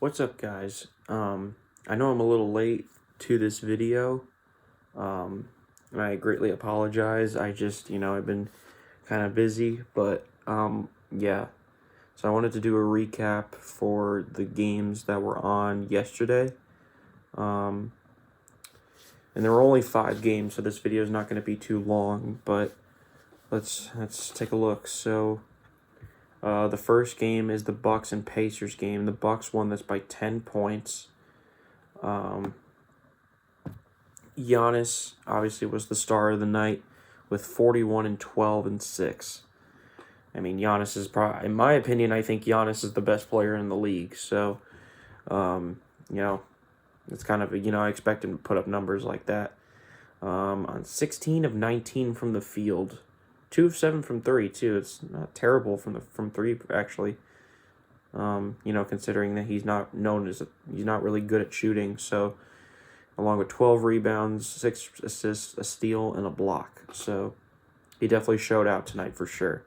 What's up, guys? I know I'm a little late to this video, and I greatly apologize. I've been kind of busy, but, yeah. So I wanted to do a recap for the games that were on yesterday. And there were only 5 games, so this video is not going to be too long, but let's take a look. So, the first game is the Bucks and Pacers game. The Bucks won this by 10 points. Giannis obviously was the star of the night with 41 and 12 and 6. I mean, Giannis is probably, in my opinion, I think Giannis is the best player in the league. So, it's kind of, I expect him to put up numbers like that. On 16 of 19 from the field, 2 of 7 from 3 too. It's not terrible from 3 actually. Considering that he's not really good at shooting. So, along with 12 rebounds, 6 assists, a steal, and a block. So, he definitely showed out tonight for sure.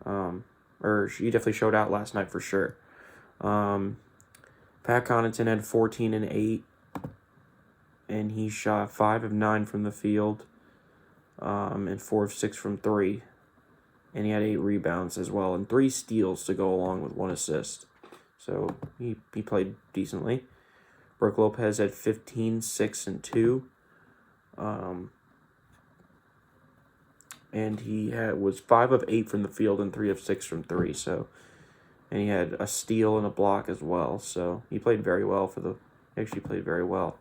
He definitely showed out last night for sure. Pat Connaughton had 14 and 8, and he shot 5 of 9 from the field, and 4 of 6 from 3. And he had 8 rebounds as well, and 3 steals to go along with 1 assist. So, he played decently. Brook Lopez had 15, 6, and 2. And he was 5 of 8 from the field and 3 of 6 from 3. So, and he had a steal and a block as well. So he played very well He actually played very well.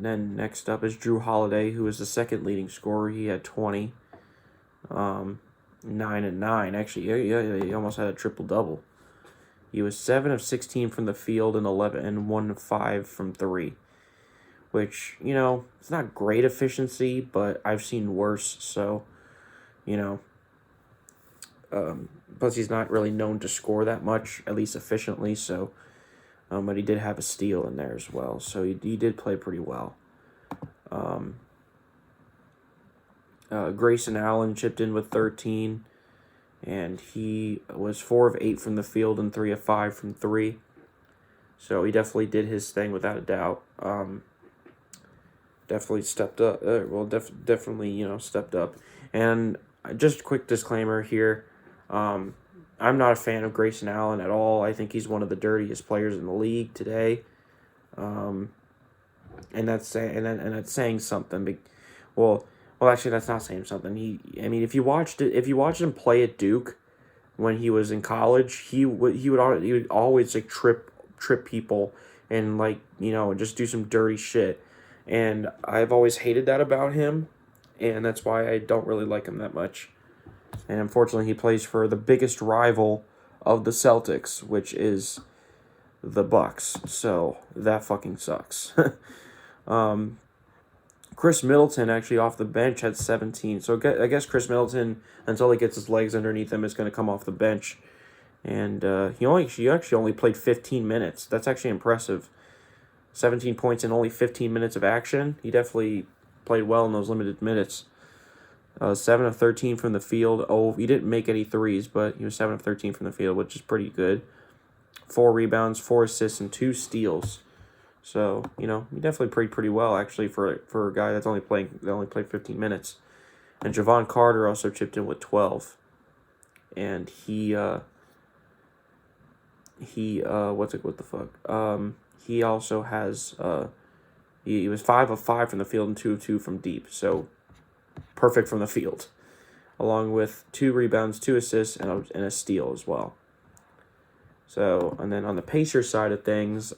Then next up is Drew Holiday, who was the second leading scorer. He had 20. 9 and 9. Actually, yeah, he almost had a triple-double. He was 7 of 16 from the field and 1 of 5 from 3. Which, it's not great efficiency, but I've seen worse, so, plus he's not really known to score that much, at least efficiently, so, but he did have a steal in there as well, so he did play pretty well. Grayson Allen chipped in with 13, and he was 4 of 8 from the field and 3 of 5 from 3, so he definitely did his thing without a doubt. Definitely stepped up. Definitely stepped up. And just a quick disclaimer here. I'm not a fan of Grayson Allen at all. I think he's one of the dirtiest players in the league today. And that's saying something. Well, actually, that's not saying something. If you watched him play at Duke when he was in college, he would always like trip people and just do some dirty shit. And I've always hated that about him, and that's why I don't really like him that much. And unfortunately, he plays for the biggest rival of the Celtics, which is the Bucks. So that fucking sucks. Chris Middleton, actually off the bench, had 17. So I guess Chris Middleton, until he gets his legs underneath him, is going to come off the bench. And he actually only played 15 minutes. That's actually impressive. 17 points in only 15 minutes of action. He definitely played well in those limited minutes. 7 of 13 from the field. Oh, he didn't make any threes, but he was 7 of 13 from the field, which is pretty good. 4 rebounds, 4 assists, and 2 steals. So, he definitely played pretty well, actually, for a guy that only played 15 minutes. And Javon Carter also chipped in with 12. And he also has, he was 5 of 5 from the field and 2 of 2 from deep. So, perfect from the field. Along with 2 rebounds, 2 assists, and a steal as well. So, and then on the Pacers side of things,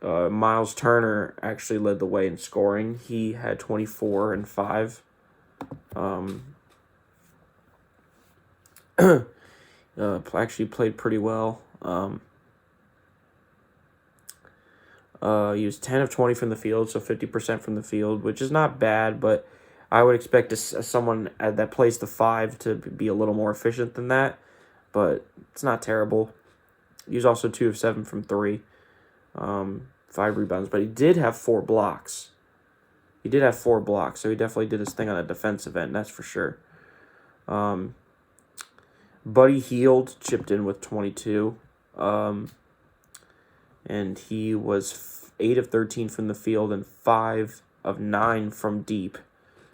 Miles Turner actually led the way in scoring. He had 24 and 5. Actually played pretty well. He was 10 of 20 from the field, so 50% from the field, which is not bad, but I would expect someone that plays the 5 to be a little more efficient than that, but it's not terrible. He was also 2 of 7 from 3, 5 rebounds, but he did have 4 blocks. So he definitely did his thing on the defensive end, that's for sure. Buddy Hield chipped in with 22. And he was 8 of 13 from the field and 5 of 9 from deep.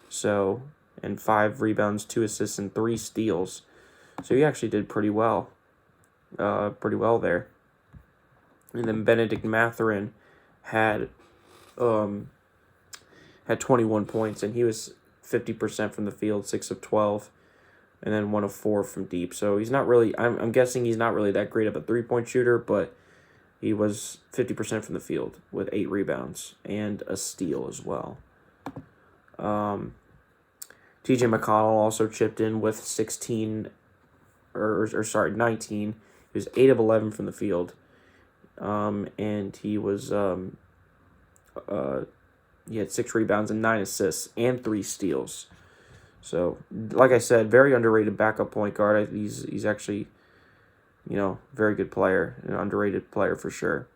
So, and 5 rebounds, 2 assists, and 3 steals. So he actually did pretty well. Pretty well there. And then Benedict Mathurin had 21 points, and he was 50% from the field, 6 of 12, and then 1 of 4 from deep. So he's not really, I'm guessing he's not really that great of a three-point shooter, but he was 50% from the field with 8 rebounds and a steal as well. TJ McConnell also chipped in with 19. He was 8 of 11 from the field. And he was, he had 6 rebounds and 9 assists and 3 steals. So, like I said, very underrated backup point guard. He's actually, very good player, an underrated player for sure.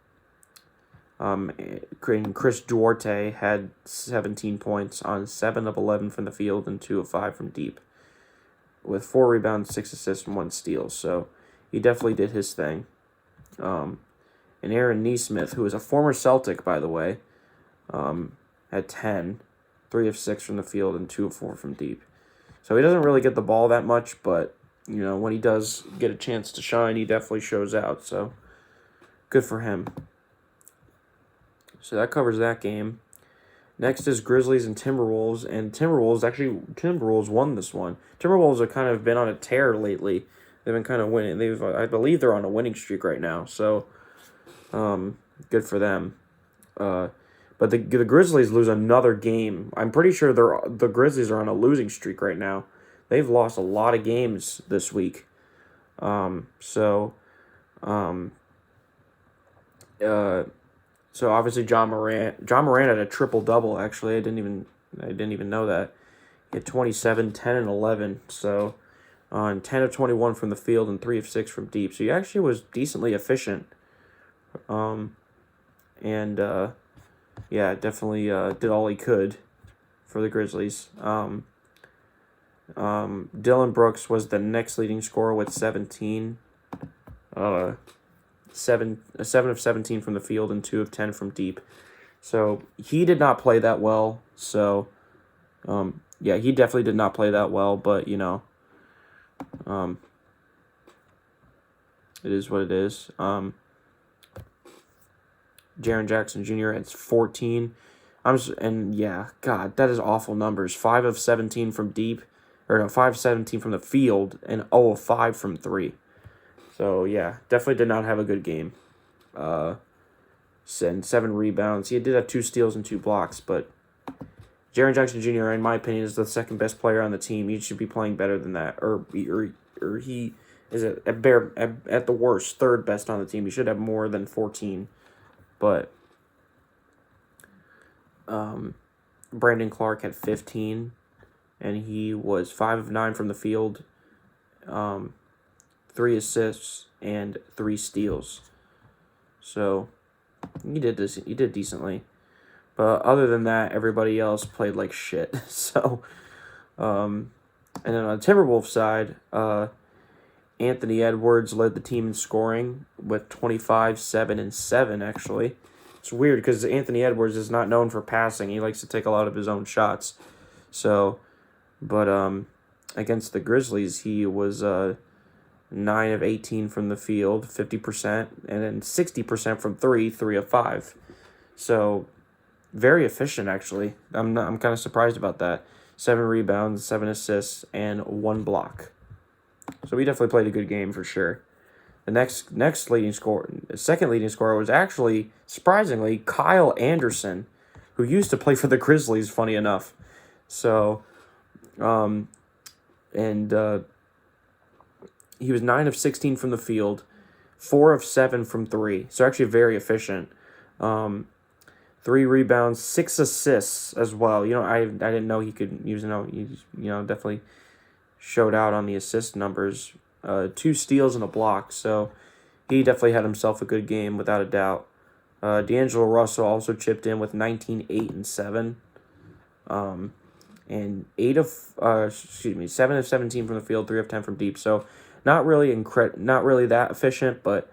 Chris Duarte had 17 points on 7 of 11 from the field and 2 of 5 from deep, with 4 rebounds, 6 assists, and 1 steal. So he definitely did his thing. And Aaron Nesmith, who is a former Celtic, by the way, had 10, 3 of 6 from the field and 2 of 4 from deep. So he doesn't really get the ball that much, but when he does get a chance to shine, he definitely shows out. So good for him. So that covers that game. Next is Grizzlies and Timberwolves, and Timberwolves won this one. Timberwolves have kind of been on a tear lately. They've been kind of winning. I believe they're on a winning streak right now. So good for them. But the Grizzlies lose another game. I'm pretty sure the Grizzlies are on a losing streak right now. They've lost a lot of games this week. So obviously John Morant had a triple-double, actually. I didn't even know that. He had 27, 10, and 11. So on 10 of 21 from the field and 3 of 6 from deep. So he actually was decently efficient. Definitely did all he could for the Grizzlies. Dylan Brooks was the next leading scorer with 17. 7 of 17 from the field and 2 of 10 from deep. So he did not play that well. So, he definitely did not play that well. But, it is what it is. Jaren Jackson Jr. has 14. God, that is awful numbers. 5 of 17 from deep. 5 of 17 from the field and 0 of 5 from 3. So, definitely did not have a good game. And 7 rebounds. He did have 2 steals and 2 blocks, but Jaren Jackson Jr., in my opinion, is the second best player on the team. He should be playing better than that. Or he is at the worst, third best on the team. He should have more than 14. But Brandon Clark had 15, and he was 5 of 9 from the field. 3 assists and 3 steals. So he did decently. But other than that, everybody else played like shit. So and then on the Timberwolves side, Anthony Edwards led the team in scoring with 25, 7, and 7, actually. It's weird because Anthony Edwards is not known for passing. He likes to take a lot of his own shots. So, but against the Grizzlies, he was 9 of 18 from the field, 50%, and then 60% from 3 of 5. So, very efficient, actually. I'm kind of surprised about that. 7 rebounds, 7 assists, and 1 block. So he definitely played a good game for sure. The second leading scorer was actually, surprisingly, Kyle Anderson, who used to play for the Grizzlies, funny enough. So, he was 9 of 16 from the field, 4 of 7 from 3. So actually very efficient. 3 rebounds, 6 assists as well. I didn't know he could use. Definitely showed out on the assist numbers. 2 steals and a block. So he definitely had himself a good game without a doubt. D'Angelo Russell also chipped in with 19, 8, and 7. And 7 of 17 from the field, 3 of 10 from deep. So not really not really that efficient, but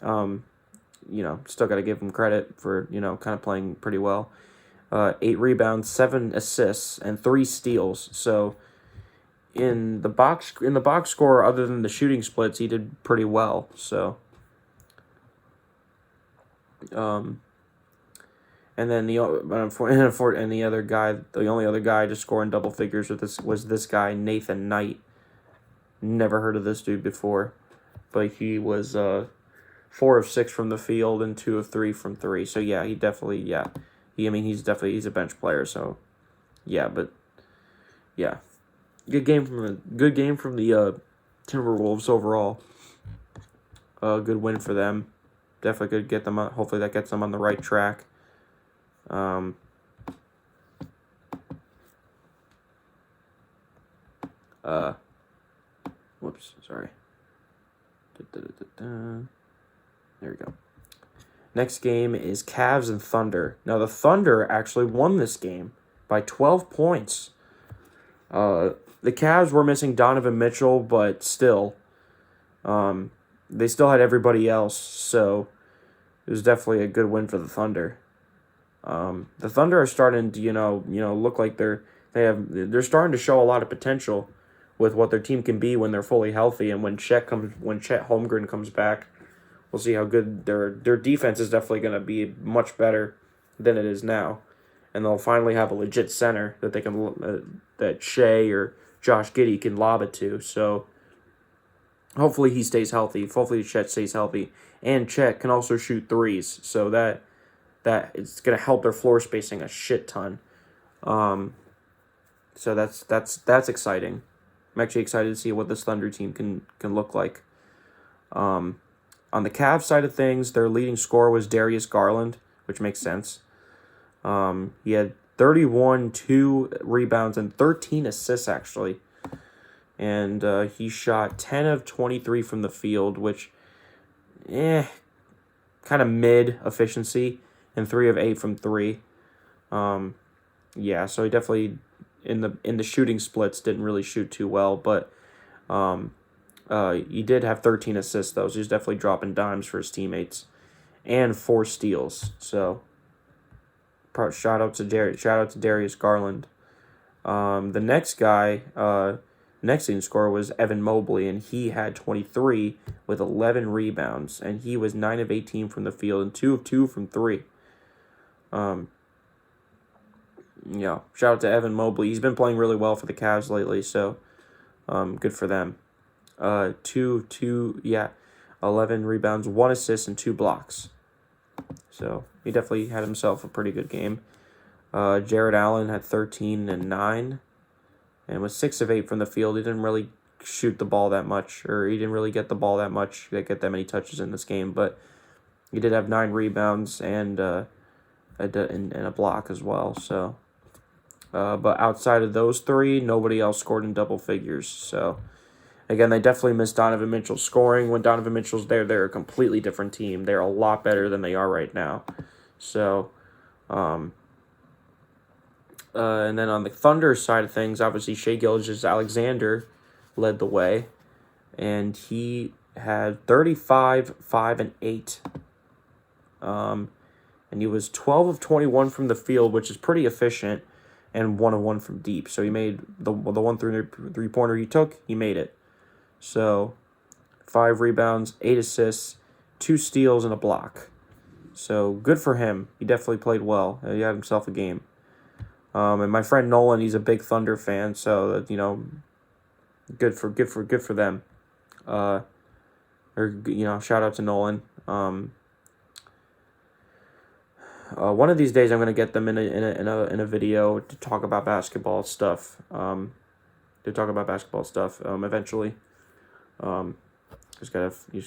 still got to give him credit for kind of playing pretty well. 8 rebounds, 7 assists, and 3 steals. So in the box score, other than the shooting splits, he did pretty well. So and then the other guy, the only other guy to score in double figures was this guy, Nathan Knight. Never heard of this dude before, but he was 4 of 6 from the field and 2 of 3 from 3. So yeah, he's a bench player. So yeah, but yeah, good game from the Timberwolves overall. Good win for them. Definitely could get them. Hopefully that gets them on the right track. Whoops, sorry. There we go. Next game is Cavs and Thunder. Now, the Thunder actually won this game by 12 points. The Cavs were missing Donovan Mitchell, but still, they still had everybody else, so it was definitely a good win for the Thunder. The Thunder are starting to, look like they're starting to show a lot of potential with what their team can be when they're fully healthy, and when Chet Holmgren comes back. We'll see how good their defense is. Definitely going to be much better than it is now, and they'll finally have a legit center that they can that Shea or Josh Giddey can lob it to. So hopefully he stays healthy. Hopefully Chet stays healthy, and Chet can also shoot threes. So that it's going to help their floor spacing a shit ton. So that's exciting. I'm actually excited to see what this Thunder team can look like. On the Cavs side of things, their leading scorer was Darius Garland, which makes sense. He had 31, 2 rebounds, and 13 assists, actually. And he shot 10 of 23 from the field, which, kind of mid efficiency, and 3 of 8 from 3. So he definitely, in the shooting splits, didn't really shoot too well, but he did have 13 assists, though, so he's definitely dropping dimes for his teammates, and 4 steals. So, shout out to Darius Garland. The next guy, next leading scorer was Evan Mobley, and he had 23 with 11 rebounds, and he was 9 of 18 from the field and 2 of 2 from 3. Shout out to Evan Mobley. He's been playing really well for the Cavs lately, so good for them. 11 rebounds, 1 assist, and 2 blocks. So he definitely had himself a pretty good game. Jared Allen had 13 and 9, and was 6 of 8 from the field. He didn't really shoot the ball that much, or he didn't really get the ball that much, get that many touches in this game, but he did have 9 rebounds and a block as well. So, but outside of those 3, nobody else scored in double figures. So, again, they definitely missed Donovan Mitchell scoring. When Donovan Mitchell's there, they're a completely different team. They're a lot better than they are right now. So, and then on the Thunder side of things, obviously Shai Gilgeous-Alexander led the way, and he had 35, 5, and 8. And he was 12 of 21 from the field, which is pretty efficient, and 1 of 1 from deep. So he made the one three-pointer he took, he made it. So, 5 rebounds, 8 assists, 2 steals, and a block. So, good for him. He definitely played well. He had himself a game. And my friend Nolan, he's a big Thunder fan, so good for them. Shout out to Nolan. One of these days, I'm gonna get them in a video to talk about basketball stuff. Eventually. You just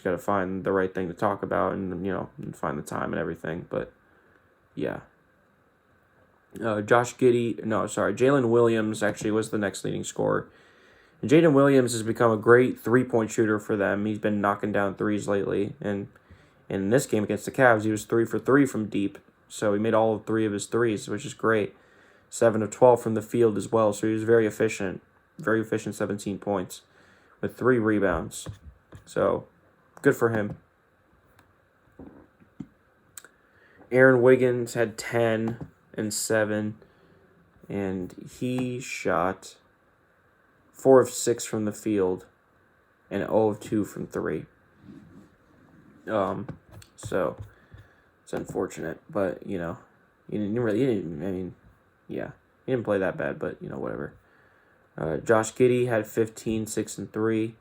gotta find the right thing to talk about, and find the time and everything. But yeah. Jalen Williams actually was the next leading scorer. And Jalen Williams has become a great 3-point shooter for them. He's been knocking down threes lately, and in this game against the Cavs, he was 3 for 3 from deep. So he made all 3 of his threes, which is great. 7 of 12 from the field as well. So he was very efficient, 17 points. with 3 rebounds. So, good for him. Aaron Wiggins had 10 and 7, and he shot 4 of 6 from the field and 0 of 2 from 3. So it's unfortunate, but he didn't play that bad, but whatever. Josh Giddey had 15, 6 and 3,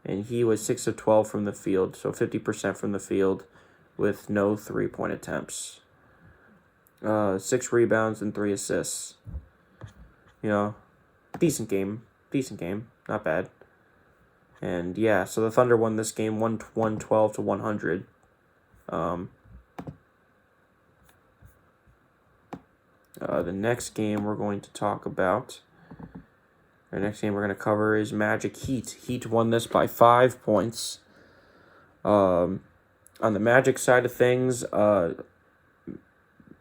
and he was 6 of 12 from the field, so 50% from the field with no 3-point attempts. 6 rebounds and 3 assists. Decent game, not bad. And yeah, so the Thunder won this game 112-100. The next game we're going to talk about, the next game we're going to cover is Magic Heat. Heat won this by 5 points. On the Magic side of things,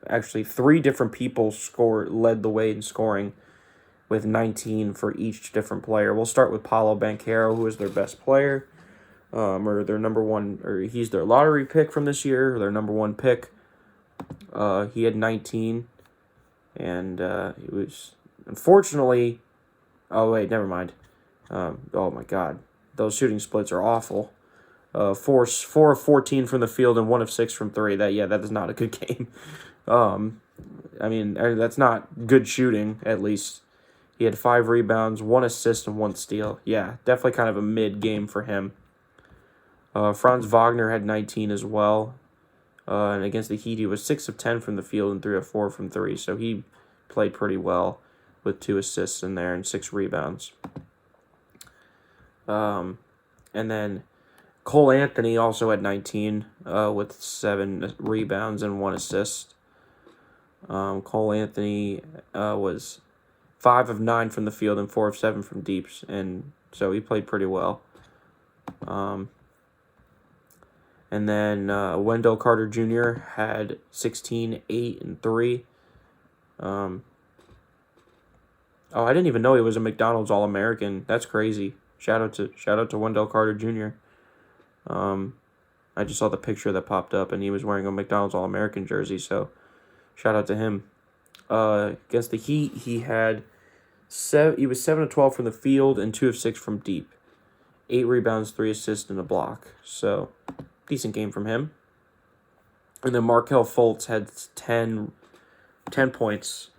actually 3 different people led the way in scoring with 19 for each different player. We'll start with Paolo Banchero, who is their best player, or their number one, or he's their lottery pick from this year, or their number 1 pick. He had 19, and it was unfortunately. Oh wait, never mind. Oh my God, those shooting splits are awful. 4 of 14 from the field and 1 of 6 from 3. That is not a good game. That's not good shooting, at least. He had 5 rebounds, 1 assist, and 1 steal. Yeah, definitely kind of a mid game for him. Franz Wagner had 19 as well. And against the Heat, he was 6 of 10 from the field and 3 of 4 from 3. So he played pretty well with 2 assists in there and 6 rebounds. And then Cole Anthony also had 19 with 7 rebounds and 1 assist. Cole Anthony was 5 of 9 from the field and 4 of 7 from deep, and so he played pretty well. And then Wendell Carter Jr. had 16, 8, and 3. I didn't even know he was a McDonald's All-American. That's crazy. Shout out to Wendell Carter Jr. I just saw the picture that popped up, and he was wearing a McDonald's All-American jersey, so shout out to him. Against the Heat, he was 7 of 12 from the field and 2 of 6 from deep. 8 rebounds, 3 assists, and a block. So, decent game from him. And then Markelle Fultz had 10 points,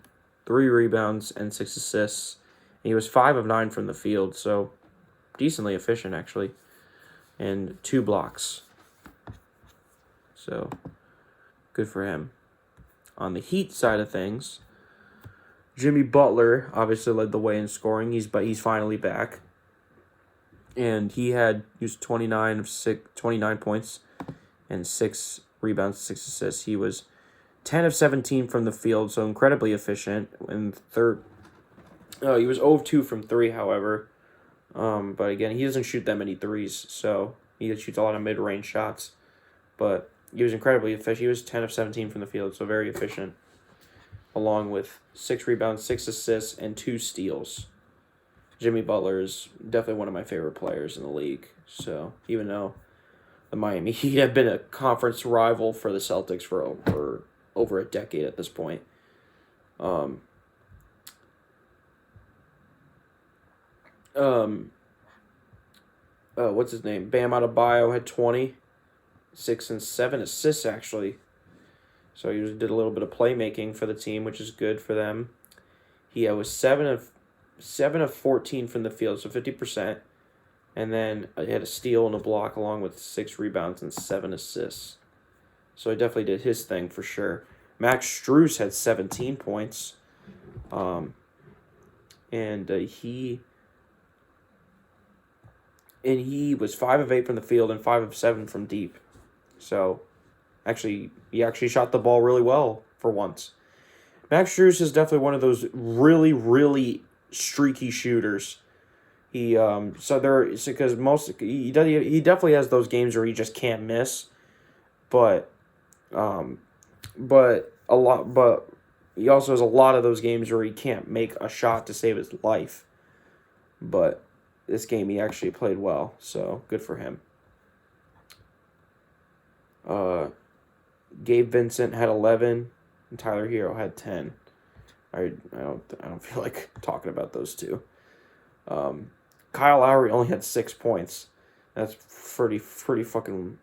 3 rebounds, and 6 assists. And he was 5 of 9 from the field, so decently efficient, actually. And 2 blocks. So, good for him. On the Heat side of things, Jimmy Butler obviously led the way in scoring. He's finally back. And he was 29 points and 6 rebounds, 6 assists. He was 10 of 17 from the field, so incredibly efficient. And he was 0 of 2 from 3, however. But again, he doesn't shoot that many threes, so he shoots a lot of mid-range shots. But he was incredibly efficient. He was 10 of 17 from the field, so very efficient. Along with 6 rebounds, 6 assists, and 2 steals. Jimmy Butler is definitely one of my favorite players in the league. So even though the Miami Heat have been a conference rival for the Celtics for over a decade at this point. What's his name? Bam Adebayo had 20, 6 and 7 assists actually. So he did a little bit of playmaking for the team, which is good for them. He was 7 of 14 from the field, so 50%. And then he had a steal and a block along with 6 rebounds and 7 assists. So he definitely did his thing for sure. Max Strus had 17 points. And he was 5 of 8 from the field and 5 of 7 from deep. So he actually shot the ball really well for once. Max Strus is definitely one of those really, really streaky shooters. He definitely has those games where he just can't miss, but he also has a lot of those games where he can't make a shot to save his life. But this game he actually played well, so good for him. Gabe Vincent had 11, and Tyler Hero had 10. I don't feel like talking about those two. Kyle Lowry only had 6 points. That's pretty fucking.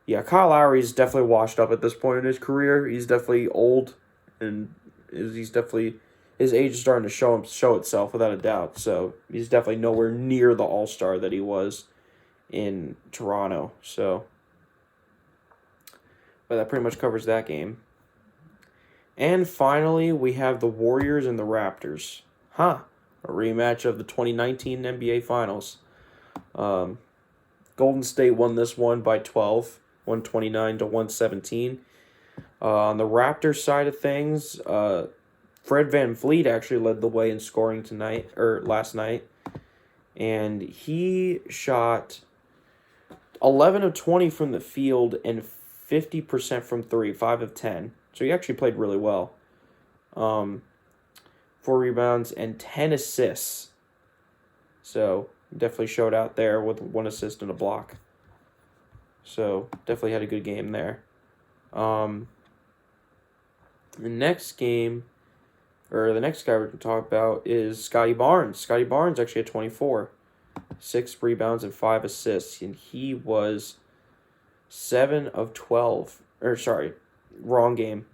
Yeah, Kyle Lowry's definitely washed up at this point in his career. He's definitely old, and he's definitely his age is starting to show itself without a doubt. So he's definitely nowhere near the All-Star that he was in Toronto. So, but that pretty much covers that game. And finally, we have the Warriors and the Raptors. A rematch of the 2019 NBA Finals. Golden State won this one by 12, 129 to 117. On the Raptors side of things, Fred VanVleet actually led the way in scoring last night. And he shot 11 of 20 from the field and 50% from 3, 5 of 10. So he actually played really well. 4 rebounds and 10 assists. So definitely showed out there with 1 assist and a block. So definitely had a good game there. The next game, or the next guy we're going to talk about is Scotty Barnes. Scotty Barnes actually had 24. 6 rebounds and 5 assists. And he was 7 of 12. Wrong game.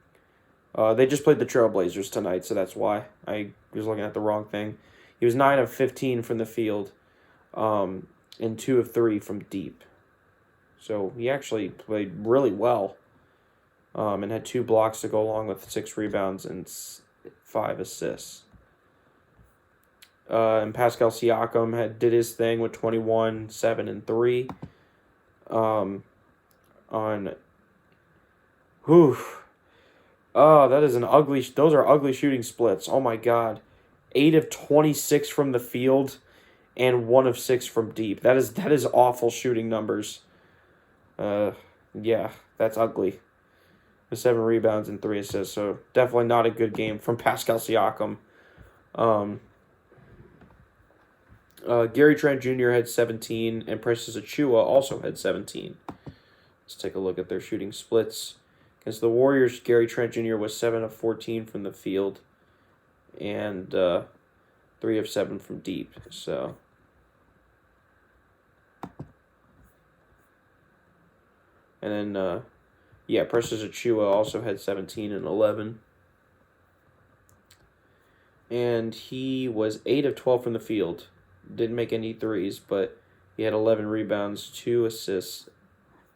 They just played the Trailblazers tonight, so that's why I was looking at the wrong thing. He was 9 of 15 from the field, and 2 of 3 from deep. So he actually played really well, and had 2 blocks to go along with 6 rebounds and 5 assists. And Pascal Siakam did his thing with 21, 7, and 3. Oh, those are ugly shooting splits. Oh my god. 8 of 26 from the field and 1 of 6 from deep. That is awful shooting numbers. Yeah, that's ugly. With 7 rebounds and 3 assists, so definitely not a good game from Pascal Siakam. Gary Trent Jr. had 17, and Precious Achiuwa also had 17. Let's take a look at their shooting splits. Against the Warriors, Gary Trent Jr. was 7 of 14 from the field and 3 of 7 from deep. So, and then, Precious Achiuwa also had 17 and 11. And he was 8 of 12 from the field. Didn't make any threes, but he had 11 rebounds, 2 assists,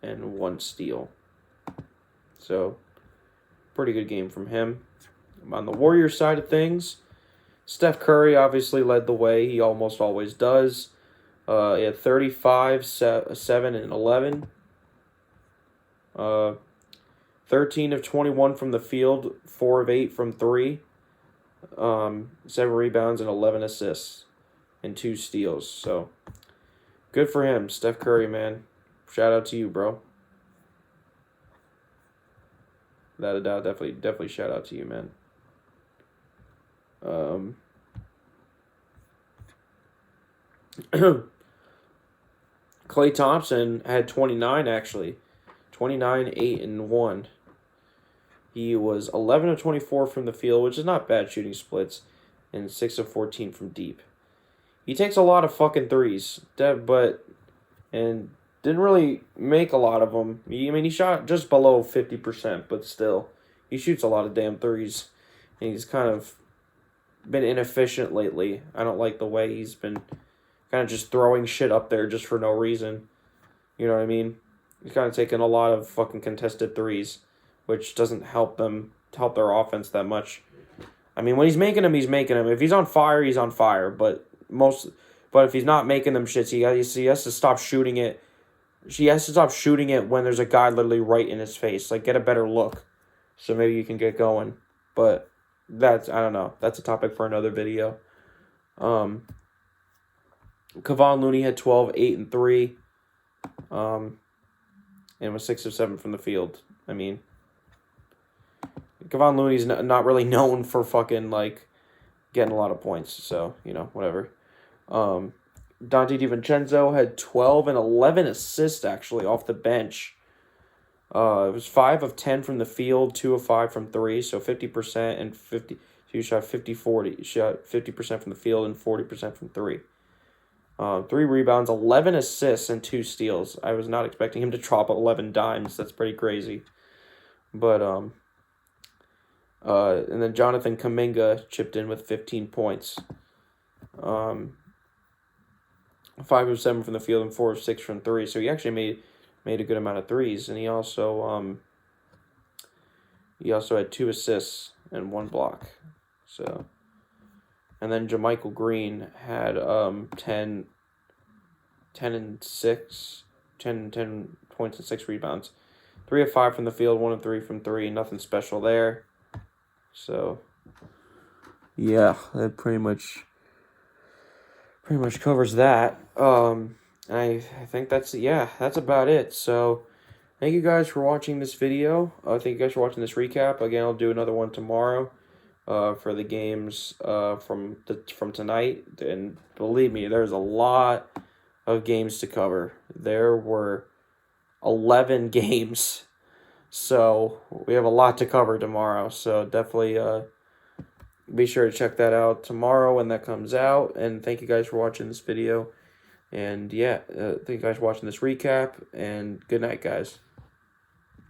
and 1 steal. So, pretty good game from him. On the Warriors side of things, Steph Curry obviously led the way. He almost always does. He had 35, 7, and 11. 13 of 21 from the field, 4 of 8 from 3. 7 rebounds and 11 assists and 2 steals. So, good for him. Steph Curry, man. Shout out to you, bro. Without a doubt, definitely shout out to you, man. Klay Thompson had 29, actually. 29, 8, and 1. He was 11 of 24 from the field, which is not bad shooting splits, and 6 of 14 from deep. He takes a lot of fucking threes, and didn't really make a lot of them. He shot just below 50%, but still, he shoots a lot of damn threes. And he's kind of been inefficient lately. I don't like the way he's been kind of just throwing shit up there just for no reason. You know what I mean? He's kind of taking a lot of fucking contested threes, which doesn't help their offense that much. I mean, when he's making them, he's making them. If he's on fire, he's on fire. But if he's not making them shits, he has to stop shooting it. She has to stop shooting it when there's a guy literally right in his face. Like, get a better look. So maybe you can get going. But I don't know. That's a topic for another video. Kevon Looney had 12, 8, and 3. And was 6 of 7 from the field. I mean, Kevon Looney's not really known for fucking, like, getting a lot of points. So, whatever. Dante DiVincenzo had 12 and 11 assists, actually, off the bench. It was 5 of 10 from the field, 2 of 5 from 3, so 50% and 50. So he shot 40. He shot 50% from the field and 40% from 3. 3 rebounds, 11 assists, and 2 steals. I was not expecting him to drop 11 dimes. That's pretty crazy. But and then Jonathan Kuminga chipped in with 15 points. 5 of 7 from the field and 4 of 6 from 3. So he actually made a good amount of threes, and he also had 2 assists and 1 block. So, and then JaMychal Green had 10 points and 6 rebounds. 3 of 5 from the field, 1 of 3 from 3. Nothing special there. So, yeah, that pretty much covers that. I think that's about it. So, thank you guys for watching this video. Thank you guys for watching this recap. Again, I'll do another one tomorrow. For the games from tonight, and believe me, there's a lot of games to cover. There were 11 games, so we have a lot to cover tomorrow. So definitely be sure to check that out tomorrow when that comes out. And thank you guys for watching this video. And yeah, thank you guys for watching this recap. And good night, guys.